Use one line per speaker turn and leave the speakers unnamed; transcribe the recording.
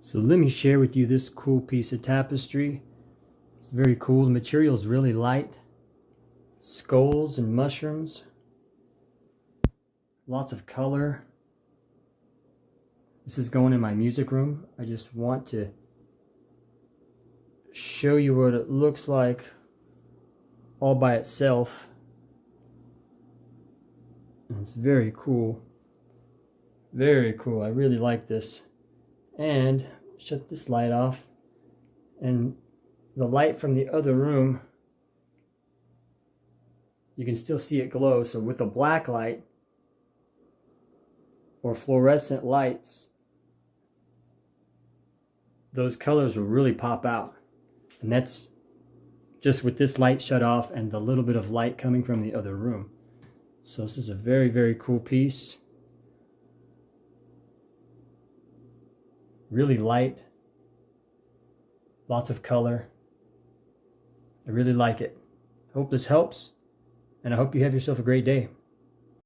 So let me share with you this cool piece of tapestry. It's very cool. The material is really light. Skulls and mushrooms. Lots of color. This is going in my music room. I just want to show you what it looks like all by itself. And it's very cool. Very cool. I really like this. And shut this light off, and the light from the other room, you can still see it glow. So with a black light or fluorescent lights, those colors will really pop out. And that's just with this light shut off and the little bit of light coming from the other room. So this is a very, very cool piece. Really light, lots of color. I really like it. I hope this helps, and I hope you have yourself a great day.